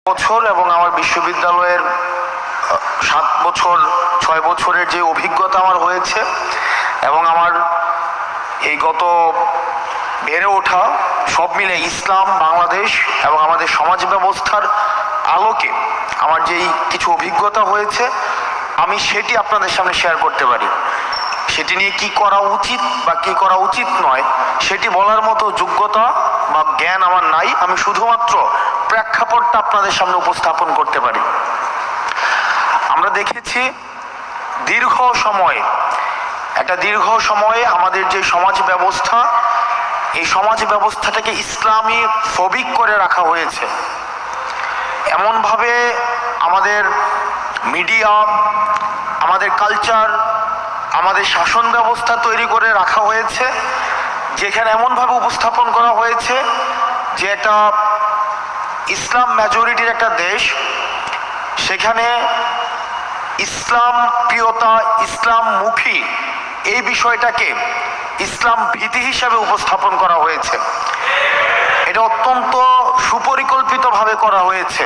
বছর এবং আমার বিশ্ববিদ্যালয়ের 7 বছর 6 বছরের যে অভিজ্ঞতা আমার হয়েছে এবং আমার এই গত বেড়ে ওঠা সব মিলে ইসলাম, বাংলাদেশ এবং আমাদের সমাজ ব্যবস্থার আলোকে আমার যেই কিছু অভিজ্ঞতা হয়েছে আমি সেটি আপনাদের সামনে শেয়ার করতে পারি। সেটি নিয়ে কি করা উচিত বা কি করা উচিত নয় সেটি বলার মতো যোগ্যতা বা জ্ঞান আমার নাই। আমি শুধুমাত্র প্রেক্ষাপটটা আপনাদের সামনে উপস্থাপন করতে পারি। আমরা দেখেছি দীর্ঘ সময়ে আমাদের যে সমাজ ব্যবস্থা, এই সমাজ ব্যবস্থাটাকে ইসলামী ফবিক করে রাখা হয়েছে। এমনভাবে আমাদের মিডিয়া, আমাদের কালচার, আমাদের শাসন ব্যবস্থা তৈরি করে রাখা হয়েছে যেখানে এমনভাবে উপস্থাপন করা হয়েছে যে একটা ইসলাম মেজরিটির একটা দেশ, সেখানে ইসলাম প্রিয়তা, ইসলাম মুখী এই বিষয়টাকে ইসলাম ভীতি হিসাবে উপস্থাপন করা হয়েছে। এটা অত্যন্ত সুপরিকল্পিতভাবে করা হয়েছে।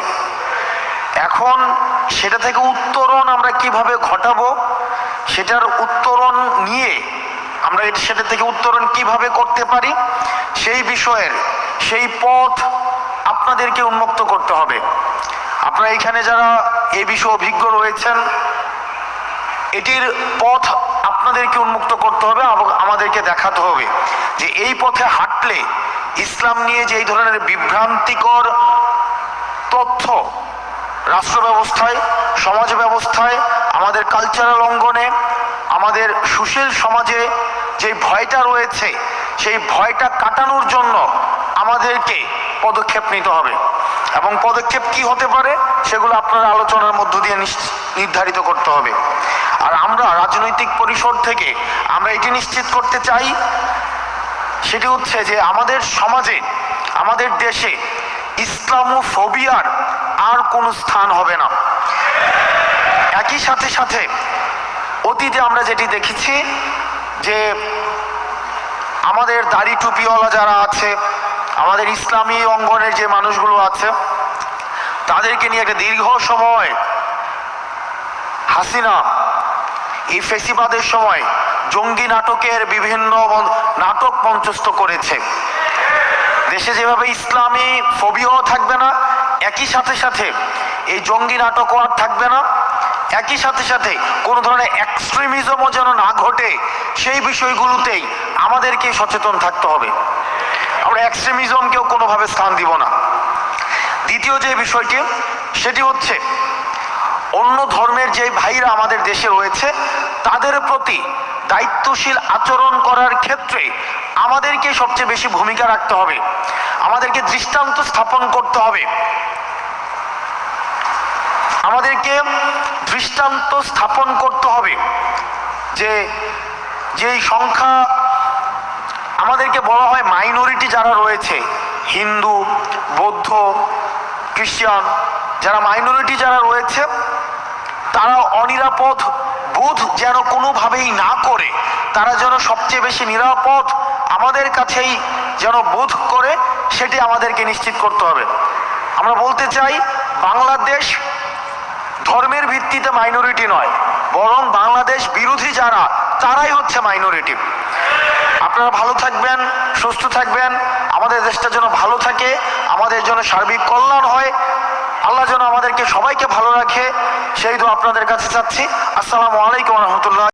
এখন সেটা থেকে উত্তরণ আমরা কিভাবে ঘটাবো, সেটার উত্তরণ নিয়ে আমরা সেটা থেকে উত্তরণ কিভাবে করতে পারি সেই বিষয়ের সেই পথ আপনাদেরকে উন্মুক্ত করতে হবে। আপনারা এখানে যারা এই বিষয়ে অভিজ্ঞ রয়েছেন, এটির পথ আপনাদেরকে উন্মুক্ত করতে হবে এবং আমাদেরকে দেখাতে হবে যে এই পথে হাঁটলে ইসলাম নিয়ে যে এই ধরনের বিভ্রান্তিকর তথ্য রাষ্ট্র ব্যবস্থায়, সমাজ ব্যবস্থায়, আমাদের কালচারাল অঙ্গনে, আমাদের সুশীল সমাজে যে ভয়টা রয়েছে সেই ভয়টা কাটানোর জন্য আমাদেরকে পদক্ষেপ নিতে হবে। এবং পদক্ষেপ কি হতে পারে সেগুলো আপনারা আলোচনার মধ্য দিয়ে নির্ধারিত করতে হবে। আর আমরা রাজনৈতিক পরিসর থেকে আমরা এটি নিশ্চিত করতে চাই, সেটি হচ্ছে যে আমাদের সমাজে, আমাদের দেশে ইসলামোফোবিয়ার আর কোনো স্থান হবে না। একই সাথে অতীতে আমরা যেটি দেখেছি যে আমাদের দাড়ি টুপিওয়ালা যারা আছে, আমাদের ইসলামী অঙ্গনের যে মানুষগুলো আছে, তাদেরকে নিয়ে একটা দীর্ঘ সময় হাসিনা এই ফেসিবাদের সময় জঙ্গি নাটকের বিভিন্ন নাটক মঞ্চস্থ করেছে। দেশে যেভাবে ইসলামী ফোবিয়াও থাকবে না, একই সাথে এই জঙ্গি নাটকও আর থাকবে না। একই সাথে কোনো ধরনের এক্সট্রিমিজমও যেন না ঘটে সেই বিষয়গুলোতেই আমাদেরকে সচেতন থাকতে হবে। আমরা এক্সট্রিমিজমকেও কোনোভাবে স্থান দিব না। দ্বিতীয় যে বিষয়টি সেটি হচ্ছে অন্য ধর্মের যে ভাইরা আমাদের দেশে রয়েছে তাদের প্রতি দায়িত্বশীল আচরণ করার ক্ষেত্রে আমাদেরকে সবচেয়ে বেশি ভূমিকা রাখতে হবে। আমাদেরকে দৃষ্টান্ত স্থাপন করতে হবে। যে যেই সংখ্যা আমাদেরকে বলা হয় মাইনরিটি যারা রয়েছে, হিন্দু, বৌদ্ধ, খ্রিস্টান, যারা মাইনরিটি যারা রয়েছে তারা অনিরাপদ বোধ যেন কোনোভাবেই না করে, তারা যেন সবচেয়ে বেশি নিরাপদ আমাদের কাছেই যেন বোধ করে, সেটি আমাদেরকে নিশ্চিত করতে হবে। আমরা বলতে চাই বাংলাদেশ ধর্মের ভিত্তিতে মাইনরিটি নয়, বরং বাংলাদেশ বিরোধী যারা তারাই হচ্ছে মাইনরিটি। আপনারা ভালো থাকবেন, সুস্থ থাকবেন, আমাদের দেশটা যেন ভালো থাকে, আমাদের জন্য সার্বিক কল্যাণ হয়, আল্লাহ যেন আমাদেরকে সবাইকে ভালো রাখে, সেই দোয়া আপনাদের কাছে চাচ্ছি। আসসালামু আলাইকুম ওয়া রাহমাতুল্লাহ।